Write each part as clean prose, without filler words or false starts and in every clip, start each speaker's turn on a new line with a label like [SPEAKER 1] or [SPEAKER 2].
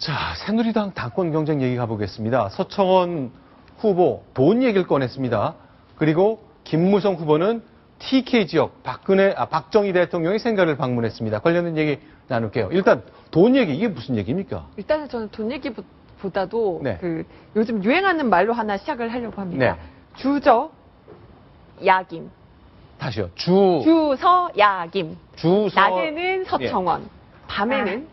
[SPEAKER 1] 자, 새누리당 당권 경쟁 얘기 가보겠습니다. 서청원 후보 돈 얘기를 꺼냈습니다. 그리고 김무성 후보는 TK 지역 박정희 대통령의 생가를 방문했습니다. 관련된 얘기 나눌게요. 일단 돈 얘기, 이게 무슨 얘기입니까?
[SPEAKER 2] 일단은 저는 돈 얘기보다도
[SPEAKER 1] 네.
[SPEAKER 2] 요즘 유행하는 말로 하나 시작을 하려고 합니다.
[SPEAKER 1] 네.
[SPEAKER 2] 주저 야김.
[SPEAKER 1] 다시요.
[SPEAKER 2] 주서 야김.
[SPEAKER 1] 주서
[SPEAKER 2] 낮에는 서청원, 밤에는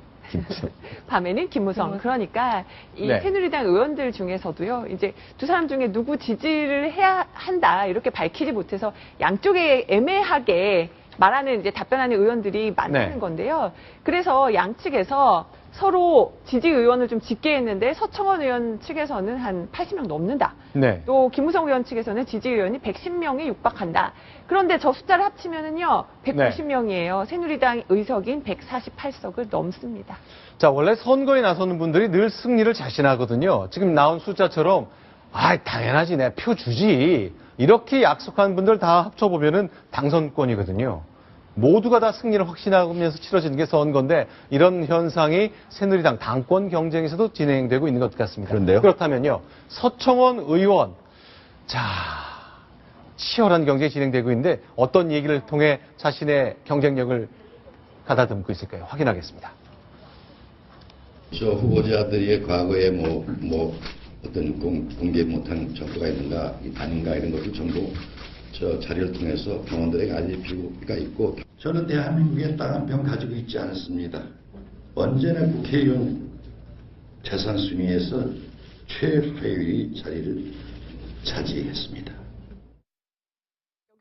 [SPEAKER 2] 김무성. 그러니까 이
[SPEAKER 1] 네.
[SPEAKER 2] 새누리당 의원들 중에서도요, 이제 두 사람 중에 누구 지지를 해야 한다 이렇게 밝히지 못해서 양쪽에 애매하게 말하는 이제 답변하는 의원들이 많다는
[SPEAKER 1] 네.
[SPEAKER 2] 건데요. 그래서 양측에서 서로 지지 의원을 좀 짙게 했는데 서청원 의원 측에서는 한 80명 넘는다.
[SPEAKER 1] 네.
[SPEAKER 2] 또 김무성 의원 측에서는 지지 의원이 110명에 육박한다. 그런데 저 숫자를 합치면은요 190명이에요. 새누리당 의석인 148석을 넘습니다.
[SPEAKER 1] 자, 원래 선거에 나서는 분들이 늘 승리를 자신하거든요. 지금 나온 숫자처럼 당연하지, 내 표 주지. 이렇게 약속한 분들 다 합쳐보면은 당선권이거든요. 모두가 다 승리를 확신하면서 치러지는 게 선거인데 이런 현상이 새누리당 당권 경쟁에서도 진행되고 있는 것 같습니다.
[SPEAKER 3] 그런데요?
[SPEAKER 1] 그렇다면요, 서청원 의원, 자, 치열한 경쟁이 진행되고 있는데 어떤 얘기를 통해 자신의 경쟁력을 가다듬고 있을까요? 확인하겠습니다.
[SPEAKER 4] 저 후보자들이 과거에 어떤 공개 못한 정보가 있는가, 아닌가 이런 것도 전부 저 자료를 통해서 당원들에게 알릴 필요가 있고, 저는 대한민국에 땅 한 평 가지고 있지 않습니다. 언제나 국회의원 재산 순위에서 최하위 자리를 차지했습니다.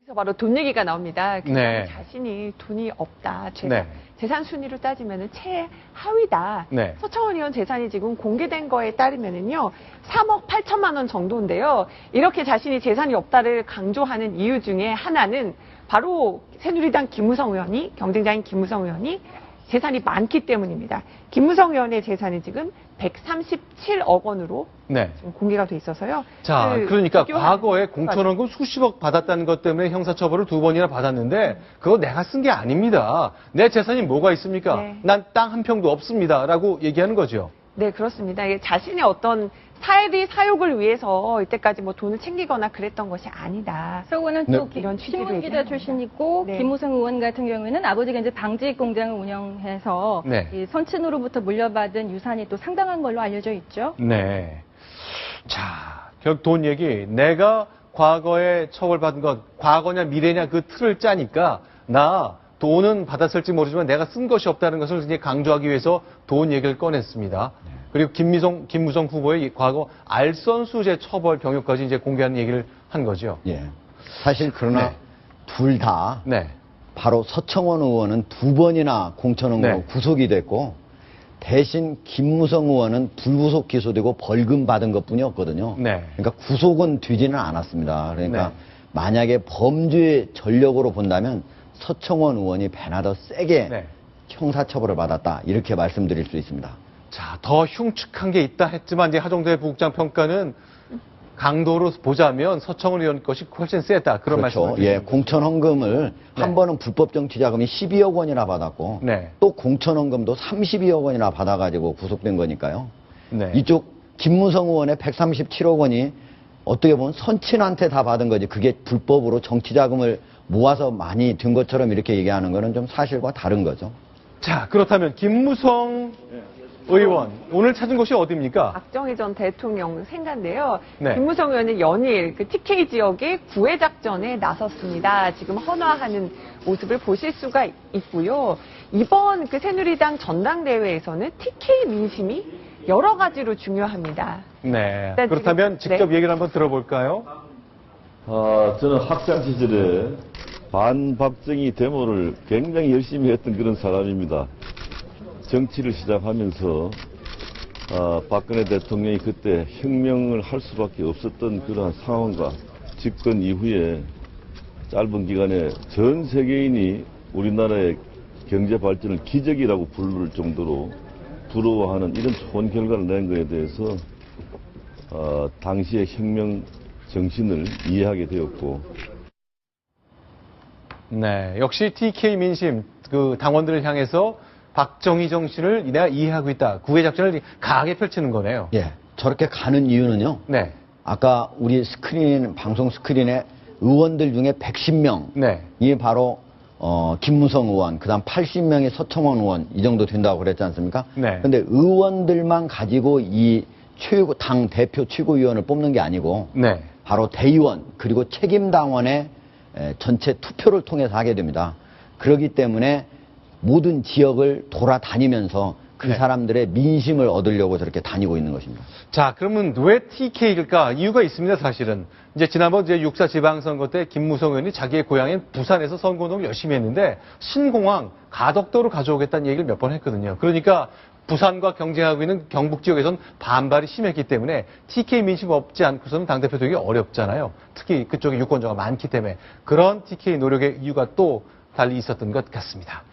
[SPEAKER 2] 여기서 바로 돈 얘기가 나옵니다.
[SPEAKER 1] 네.
[SPEAKER 2] 자신이 돈이 없다.
[SPEAKER 1] 네.
[SPEAKER 2] 재산 순위로 따지면 최하위다.
[SPEAKER 1] 네.
[SPEAKER 2] 서청원 의원 재산이 지금 공개된 거에 따르면은요 3억 8천만 원 정도인데요. 이렇게 자신이 재산이 없다를 강조하는 이유 중에 하나는 바로 새누리당 김무성 의원이, 경쟁자인 김무성 의원이 재산이 많기 때문입니다. 김무성 의원의 재산이 지금 137억 원으로
[SPEAKER 1] 네.
[SPEAKER 2] 지금 공개가 돼 있어서요.
[SPEAKER 1] 자, 그러니까
[SPEAKER 2] 비교하는
[SPEAKER 1] 과거에 공천원금 수십억 받았다는 것 때문에 형사처벌을 2번이나 받았는데 그거 내가 쓴 게 아닙니다. 내 재산이 뭐가 있습니까?
[SPEAKER 2] 네.
[SPEAKER 1] 난 땅 한 평도 없습니다. 라고 얘기하는 거죠.
[SPEAKER 2] 네, 그렇습니다. 이게 자신의 어떤 사욕을 위해서 이때까지 뭐 돈을 챙기거나 그랬던 것이 아니다.
[SPEAKER 5] 저거는
[SPEAKER 3] 네.
[SPEAKER 5] 또
[SPEAKER 2] 이런 취지로
[SPEAKER 5] 신문 기자
[SPEAKER 2] 얘기하는
[SPEAKER 5] 출신이고
[SPEAKER 2] 네.
[SPEAKER 5] 김무성 의원 같은 경우에는 아버지가 이제 방직 공장을 운영해서
[SPEAKER 1] 네.
[SPEAKER 5] 이 선친으로부터 물려받은 유산이 또 상당한 걸로 알려져 있죠.
[SPEAKER 1] 네. 자, 결국 돈 얘기. 내가 과거에 처벌받은 것, 과거냐 미래냐 그 틀을 짜니까 나 돈은 받았을지 모르지만 내가 쓴 것이 없다는 것을 이제 강조하기 위해서 돈 얘기를 꺼냈습니다. 그리고 김무성 후보의 과거 알선수재 처벌 경력까지 이제 공개하는 얘기를 한 거죠.
[SPEAKER 3] 예. 사실 그러나
[SPEAKER 1] 네.
[SPEAKER 3] 둘 다
[SPEAKER 1] 네.
[SPEAKER 3] 바로 서청원 의원은 2번이나 공천원으로
[SPEAKER 1] 네.
[SPEAKER 3] 구속이 됐고, 대신 김무성 의원은 불구속 기소되고 벌금 받은 것뿐이었거든요.
[SPEAKER 1] 네.
[SPEAKER 3] 그러니까 구속은 되지는 않았습니다. 그러니까
[SPEAKER 1] 네.
[SPEAKER 3] 만약에 범죄 전력으로 본다면 서청원 의원이 배나 더 세게
[SPEAKER 1] 네.
[SPEAKER 3] 형사처벌을 받았다, 이렇게 말씀드릴 수 있습니다.
[SPEAKER 1] 자, 더 흉측한 게 있다 했지만 이제 하정대 부국장 평가는 강도로 보자면 서청원 의원 것이 훨씬 세다. 그런
[SPEAKER 3] 그렇죠.
[SPEAKER 1] 말씀을
[SPEAKER 3] 예,
[SPEAKER 1] 주신 거죠.
[SPEAKER 3] 공천헌금을
[SPEAKER 1] 네.
[SPEAKER 3] 한 번은 불법 정치자금이 12억 원이나 받았고,
[SPEAKER 1] 네.
[SPEAKER 3] 또 공천헌금도 32억 원이나 받아가지고 구속된 거니까요.
[SPEAKER 1] 네.
[SPEAKER 3] 이쪽 김무성 의원의 137억 원이 어떻게 보면 선친한테 다 받은 거지, 그게 불법으로 정치자금을 모아서 많이 든 것처럼 이렇게 얘기하는 거는 좀 사실과 다른 거죠.
[SPEAKER 1] 자, 그렇다면 김무성 의원 오늘 찾은 곳이 어디입니까?
[SPEAKER 2] 박정희 전 대통령 생가인데요.
[SPEAKER 1] 네.
[SPEAKER 2] 김무성 의원이 연일 그 TK 지역의 구애 작전에 나섰습니다. 지금 헌화하는 모습을 보실 수가 있고요. 이번 그 새누리당 전당대회에서는 TK 민심이 여러 가지로 중요합니다.
[SPEAKER 1] 네.
[SPEAKER 2] 일단
[SPEAKER 1] 그렇다면
[SPEAKER 2] 지금-
[SPEAKER 1] 직접
[SPEAKER 2] 네.
[SPEAKER 1] 얘기를 한번 들어볼까요?
[SPEAKER 6] 저는 학창 시절에 반박정희 데모를 굉장히 열심히 했던 그런 사람입니다. 정치를 시작하면서 박근혜 대통령이 그때 혁명을 할 수밖에 없었던 그러한 상황과 집권 이후에 짧은 기간에 전 세계인이 우리나라의 경제 발전을 기적이라고 부를 정도로 부러워하는 이런 좋은 결과를 낸 것에 대해서 당시의 혁명 정신을 이해하게 되었고,
[SPEAKER 1] 네. 역시 TK 민심 그 당원들을 향해서 박정희 정신을 내가 이해하고 있다. 구애 작전을 강하게 펼치는 거네요.
[SPEAKER 3] 예. 저렇게 가는 이유는요.
[SPEAKER 1] 네.
[SPEAKER 3] 아까 우리 방송 스크린에 의원들 중에 110명이
[SPEAKER 1] 네.
[SPEAKER 3] 바로 김무성 의원, 그다음 80명의 서청원 의원 이 정도 된다고 그랬지 않습니까?
[SPEAKER 1] 네.
[SPEAKER 3] 근데 의원들만 가지고 이 당 대표 최고위원을 뽑는 게 아니고
[SPEAKER 1] 네.
[SPEAKER 3] 바로 대의원 그리고 책임당원의 전체 투표를 통해서 하게 됩니다. 그렇기 때문에 모든 지역을 돌아다니면서 그
[SPEAKER 1] 네.
[SPEAKER 3] 사람들의 민심을 얻으려고 저렇게 다니고 있는 것입니다.
[SPEAKER 1] 자, 그러면 왜 TK일까? 이유가 있습니다, 사실은. 이제 지난번 6사 지방선거 때 김무성 의원이 자기의 고향인 부산에서 선거운동을 열심히 했는데 신공항 가덕도로 가져오겠다는 얘기를 몇 번 했거든요. 그러니까 부산과 경쟁하고 있는 경북 지역에선 반발이 심했기 때문에 TK 민심 없지 않고서는 당대표 되기 어렵잖아요. 특히 그쪽에 유권자가 많기 때문에 그런 TK 노력의 이유가 또 달리 있었던 것 같습니다.